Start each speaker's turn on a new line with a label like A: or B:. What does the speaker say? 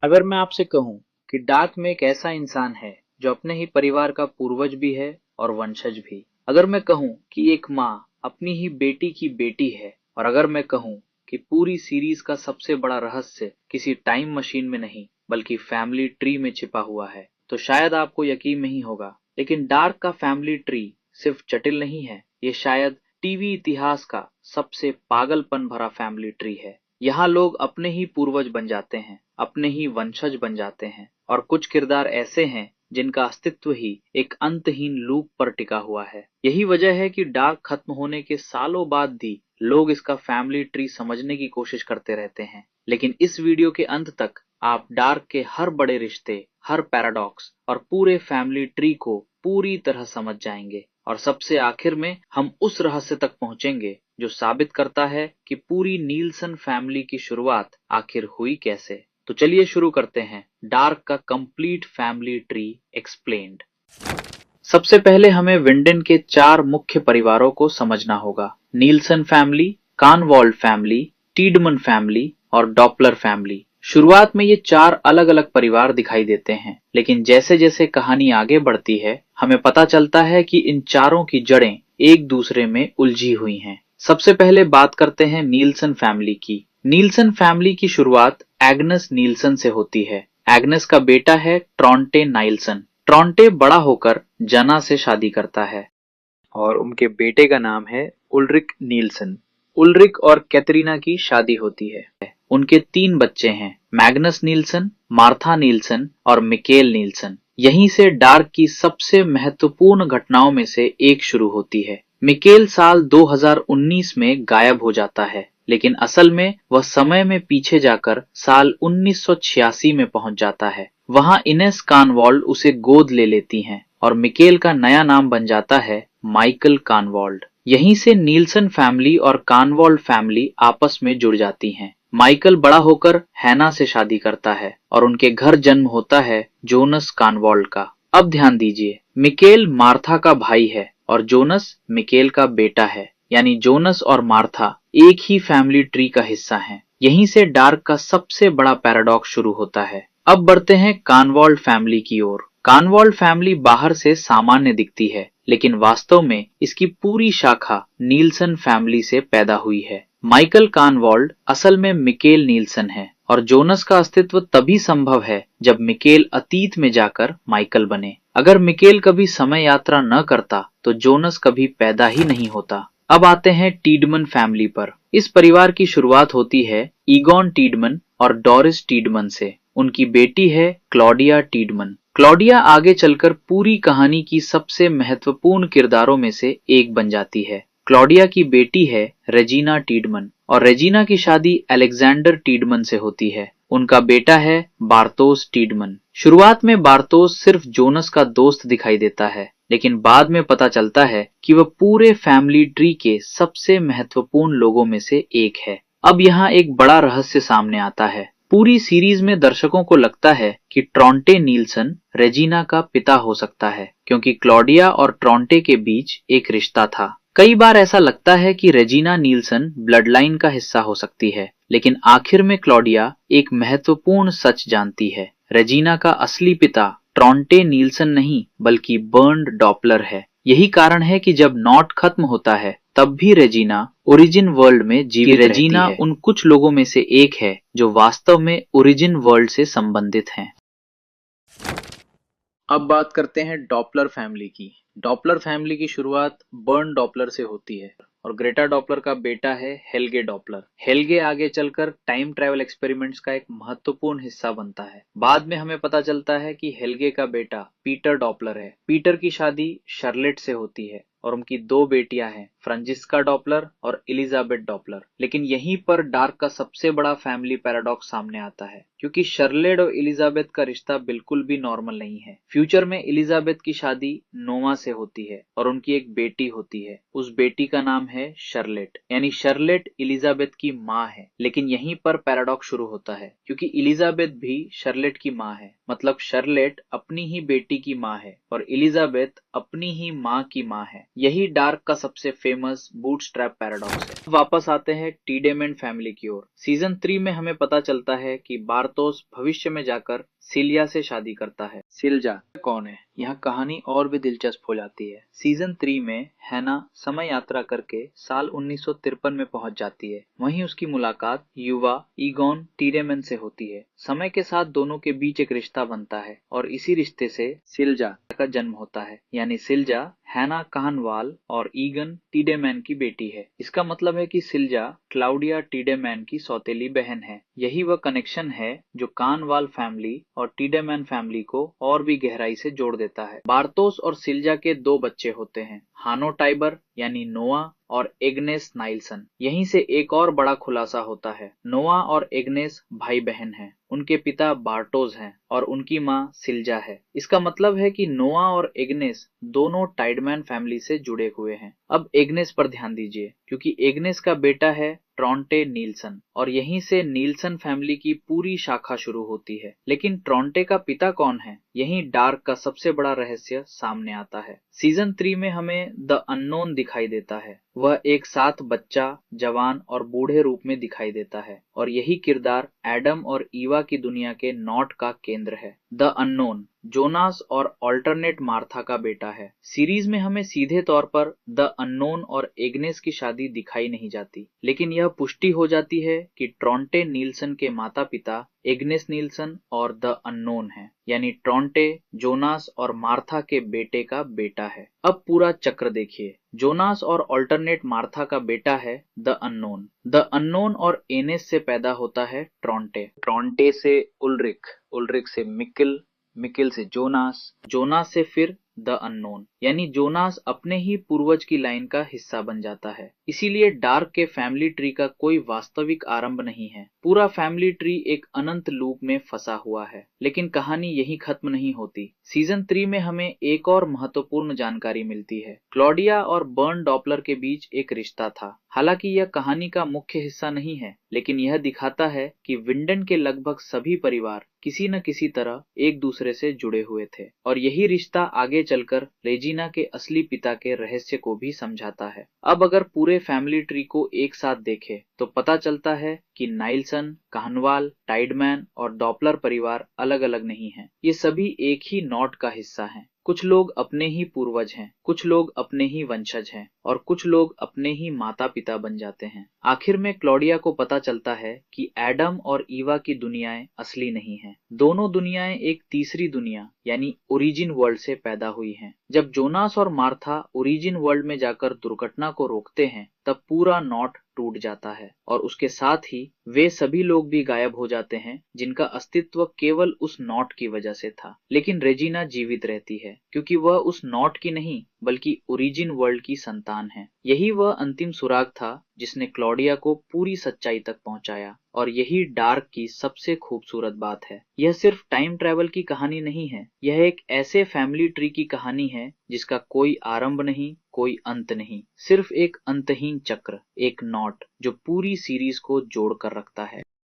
A: अगर मैं आपसे कहूं कि डार्क में एक ऐसा इंसान है जो अपने ही परिवार का पूर्वज भी है और वंशज भी। अगर मैं कहूं कि एक माँ अपनी ही बेटी की बेटी है, और अगर मैं कहूं कि पूरी सीरीज का सबसे बड़ा रहस्य किसी टाइम मशीन में नहीं बल्कि फैमिली ट्री में छिपा हुआ है, तो शायद आपको यकीन नहीं होगा, लेकिन डार्क का फैमिली ट्री सिर्फ जटिल नहीं है, ये शायद टीवी इतिहास का सबसे पागलपन भरा फैमिली ट्री है। यहाँ लोग अपने ही पूर्वज बन जाते हैं, अपने ही वंशज बन जाते हैं, और कुछ किरदार ऐसे हैं जिनका अस्तित्व ही एक अंतहीन लूप पर टिका हुआ है। यही वजह है कि डार्क खत्म होने के सालों बाद भी लोग इसका फैमिली ट्री समझने की कोशिश करते रहते हैं। लेकिन इस वीडियो के अंत तक आप डार्क के हर बड़े रिश्ते, हर पैराडॉक्स और पूरे फैमिली ट्री को पूरी तरह समझ जाएंगे, और सबसे आखिर में हम उस रहस्य तक पहुंचेंगे जो साबित करता है कि पूरी नीलसन फैमिली की शुरुआत आखिर हुई कैसे। तो चलिए शुरू करते हैं डार्क का कंप्लीट फैमिली ट्री एक्सप्लेन्ड। सबसे पहले हमें विंडन के 4 मुख्य परिवारों को समझना होगा: नीलसन फैमिली, कानवॉल्ड फैमिली, टीडमन फैमिली और डॉपलर फैमिली। शुरुआत में ये 4 अलग अलग परिवार दिखाई देते हैं, लेकिन जैसे जैसे कहानी आगे बढ़ती है हमें पता चलता है कि इन चारों की जड़ें एक दूसरे में उलझी हुई हैं। सबसे पहले बात करते हैं नीलसन फैमिली की। नीलसन फैमिली की शुरुआत एग्नस नीलसन से होती है। एग्नस का बेटा है ट्रॉन्टे नाइल्सन। ट्रॉन्टे बड़ा होकर जना से शादी करता है और उनके बेटे का नाम है उल्रिक नीलसन। उल्रिक और कैथरीना की शादी होती है। उनके 3 बच्चे हैं: मैग्नस नीलसन, मार्था नीलसन और मिकेल नीलसन। यहीं से डार्क की सबसे महत्वपूर्ण घटनाओं में से एक शुरू होती है। मिकेल साल 2019 में गायब हो जाता है, लेकिन असल में वह समय में पीछे जाकर साल 1986 में पहुंच जाता है। वहां इनेस कानवॉल्ड उसे गोद ले लेती हैं और मिकेल का नया नाम बन जाता है माइकल कानवॉल्ड। यहीं से नीलसन फैमिली और कानवॉल्ड फैमिली आपस में जुड़ जाती हैं। माइकल बड़ा होकर हैना से शादी करता है और उनके घर जन्म होता है जोनस कानवॉल्ड का। अब ध्यान दीजिए, मिकेल मार्था का भाई है और जोनस मिकेल का बेटा है, यानी जोनस और मार्था एक ही फैमिली ट्री का हिस्सा हैं। यहीं से डार्क का सबसे बड़ा पैराडॉक्स शुरू होता है। अब बढ़ते हैं कानवॉल्ड फैमिली की ओर। कानवॉल्ड फैमिली बाहर से सामान्य दिखती है, लेकिन वास्तव में इसकी पूरी शाखा नीलसन फैमिली से पैदा हुई है। माइकल कानवॉल्ड असल में मिकेल नीलसन है, और जोनस का अस्तित्व तभी संभव है जब मिकेल अतीत में जाकर माइकल बने। अगर मिकेल कभी समय यात्रा न करता तो जोनस कभी पैदा ही नहीं होता। अब आते हैं टीडमन फैमिली पर। इस परिवार की शुरुआत होती है ईगॉन टीडमन और डोरिस टीडमन से। उनकी बेटी है क्लॉडिया टीडमन। क्लॉडिया आगे चलकर पूरी कहानी की सबसे महत्वपूर्ण किरदारों में से एक बन जाती है। क्लॉडिया की बेटी है रेजिना टीडमन, और रेजिना की शादी अलेक्जेंडर टीडमन से होती है। उनका बेटा है बार्थोस टीडमन। शुरुआत में बार्थोस सिर्फ जोनस का दोस्त दिखाई देता है, लेकिन बाद में पता चलता है कि वह पूरे फैमिली ट्री के सबसे महत्वपूर्ण लोगों में से एक है। अब यहाँ एक बड़ा रहस्य सामने आता है। पूरी सीरीज में दर्शकों को लगता है कि ट्रॉन्टे नीलसन रेजिना का पिता हो सकता है, क्योंकि क्लॉडिया और ट्रॉन्टे के बीच एक रिश्ता था। कई बार ऐसा लगता है कि रेजिना नीलसन ब्लडलाइन का हिस्सा हो सकती है, लेकिन आखिर में क्लॉडिया एक महत्वपूर्ण सच जानती है। रेजिना का असली पिता ट्रॉन्टे नीलसन नहीं बल्कि बर्न्ड डॉपलर है। यही कारण है कि जब नॉट खत्म होता है तब भी रेजिना ओरिजिन वर्ल्ड में जीवित रहती है। रेजिना उन कुछ लोगों में से एक है जो वास्तव में ओरिजिन वर्ल्ड से संबंधित हैं। अब बात करते हैं डॉपलर फैमिली की। डॉपलर फैमिली की शुरुआत बर्न डॉपलर से होती है, और ग्रेटा डॉपलर का बेटा है हेल्गे डॉपलर। हेल्गे आगे चलकर टाइम ट्रैवल एक्सपेरिमेंट्स का एक महत्वपूर्ण हिस्सा बनता है। बाद में हमें पता चलता है कि हेल्गे का बेटा पीटर डॉपलर है। पीटर की शादी शर्लेट से होती है और उनकी 2 बेटियां हैं, फ्रांजिस्का डॉपलर और एलिजाबेथ डॉपलर। लेकिन यहीं पर डार्क का सबसे बड़ा फैमिली पैराडॉक्स सामने आता है, क्योंकि शर्लेट और एलिजाबेथ का रिश्ता बिल्कुल भी नॉर्मल नहीं है। फ्यूचर में एलिजाबेथ की शादी नोवा से होती है और उनकी एक बेटी होती है। उस बेटी का नाम है शर्लेट, यानी शर्लेट एलिजाबेथ की माँ है। लेकिन यहीं पर पैराडॉक्स शुरू होता है, क्योंकि एलिजाबेथ भी शर्लेट की माँ है। मतलब शर्लेट अपनी ही बेटी की माँ है और एलिजाबेथ अपनी ही माँ की माँ है। यही डार्क का सबसे फेमस बूटस्ट्रैप पैराडॉक्स है। वापस आते हैं टीडेमन फैमिली की ओर। सीजन 3 में हमें पता चलता है कि बारतोस भविष्य में जाकर सिलिया से शादी करता है। सिल्जा कौन है? यहाँ कहानी और भी दिलचस्प हो जाती है। सीजन 3 में हैना समय यात्रा करके साल 1953 में पहुंच जाती है। वहीं उसकी मुलाकात युवा ईगोन टीडेमन से होती है। समय के साथ दोनों के बीच एक रिश्ता बनता है और इसी रिश्ते से सिल्जा का जन्म होता है। यानी सिल्जा हैना काहनवाल और ईगन टीडेमैन की बेटी है। इसका मतलब है कि सिल्जा क्लाउडिया टीडेमैन की सौतेली बहन है। यही वह कनेक्शन है जो काहनवाल फैमिली और टीडेमैन फैमिली को और भी गहराई से जोड़ देता है। बारतोस और सिल्जा के 2 बच्चे होते हैं, हानो टाइबर यानी नोआ और एग्नेस नाइल्सन। यहीं से एक और बड़ा खुलासा होता है। नोआ और एग्नेस भाई बहन हैं। उनके पिता बार्टोज हैं और उनकी माँ सिल्जा है। इसका मतलब है कि नोआ और एग्नेस दोनों टाइडमैन फैमिली से जुड़े हुए हैं। अब एग्नेस पर ध्यान दीजिए, क्योंकि एग्नेस का बेटा है ट्रॉन्टे नील्सन और यहीं से नील्सन फैमिली की पूरी शाखा शुरू होती है। लेकिन ट्रॉन्टे का पिता कौन है? यहीं डार्क का सबसे बड़ा रहस्य सामने आता है। सीजन 3 में हमें द अननोन दिखाई देता है। वह एक साथ बच्चा, जवान और बूढ़े रूप में दिखाई देता है और यही किरदार एडम और ईवा की दुनिया के नॉट का केंद्र है। द अननोन जोनास और अल्टरनेट मार्था का बेटा है। सीरीज में हमें सीधे तौर पर द अननोन और एग्नेस की शादी दिखाई नहीं जाती, लेकिन यह पुष्टि हो जाती है कि ट्रॉन्टे नील्सन के माता पिता एग्नेस नील्सन और द अननोन है, यानी ट्रॉन्टे जोनास और मार्था के बेटे का बेटा है। अब पूरा चक्र देखिए। जोनास और अल्टरनेट मार्था का बेटा है द अननोन। द अननोन और एनेस से पैदा होता है ट्रॉन्टे। ट्रॉन्टे से उल्रिक, उल्रिक से मिकिल, मिकिल से जोनास, जोनास से फिर द अननोन, यानी जोनास अपने ही पूर्वज की लाइन का हिस्सा बन जाता है। इसीलिए डार्क के फैमिली ट्री का कोई वास्तविक आरंभ नहीं है। पूरा फैमिली ट्री एक अनंत लूप में फंसा हुआ है। लेकिन कहानी यही खत्म नहीं होती। सीजन 3 में हमें एक और महत्वपूर्ण जानकारी मिलती है। क्लॉडिया और बर्न डॉपलर के बीच एक रिश्ता था। हालांकि यह कहानी का मुख्य हिस्सा नहीं है, लेकिन यह दिखाता है कि विंडन के लगभग सभी परिवार किसी न किसी तरह एक दूसरे से जुड़े हुए थे और यही रिश्ता आगे चलकर रेजिना के असली पिता के रहस्य को भी समझाता है। अब अगर पूरे फैमिली ट्री को एक साथ देखें तो पता चलता है कि नाइल्सन, काहनवाल, टाइडमैन और डॉपलर परिवार अलग अलग नहीं हैं। ये सभी एक ही नॉट का हिस्सा हैं। कुछ लोग अपने ही पूर्वज हैं, कुछ लोग अपने ही वंशज हैं और कुछ लोग अपने ही माता पिता बन जाते हैं। आखिर में क्लॉडिया को पता चलता है कि एडम और ईवा की दुनियाएं असली नहीं हैं। दोनों दुनियाएं एक तीसरी दुनिया यानी ओरिजिन वर्ल्ड से पैदा हुई हैं। जब जोनास और मार्था ओरिजिन वर्ल्ड में जाकर दुर्घटना को रोकते हैं, तब पूरा नॉट टूट जाता है और उसके साथ ही वे सभी लोग भी गायब हो जाते हैं जिनका अस्तित्व केवल उस नॉट की वजह से था। लेकिन रेजिना जीवित रहती है क्योंकि वह उस नॉट की नहीं बल्कि ओरिजिन वर्ल्ड की संतान है। यही वह अंतिम सुराग था जिसने क्लॉडिया को पूरी सच्चाई तक पहुंचाया और यही डार्क की सबसे खूबसूरत बात है। यह सिर्फ टाइम ट्रैवल की कहानी नहीं है, यह एक ऐसे फैमिली ट्री की कहानी है जिसका कोई आरंभ नहीं, कोई अंत नहीं, सिर्फ एक अंतहीन चक्र, एक नॉट जो पूरी सीरीज को जोड़ कर रखता है।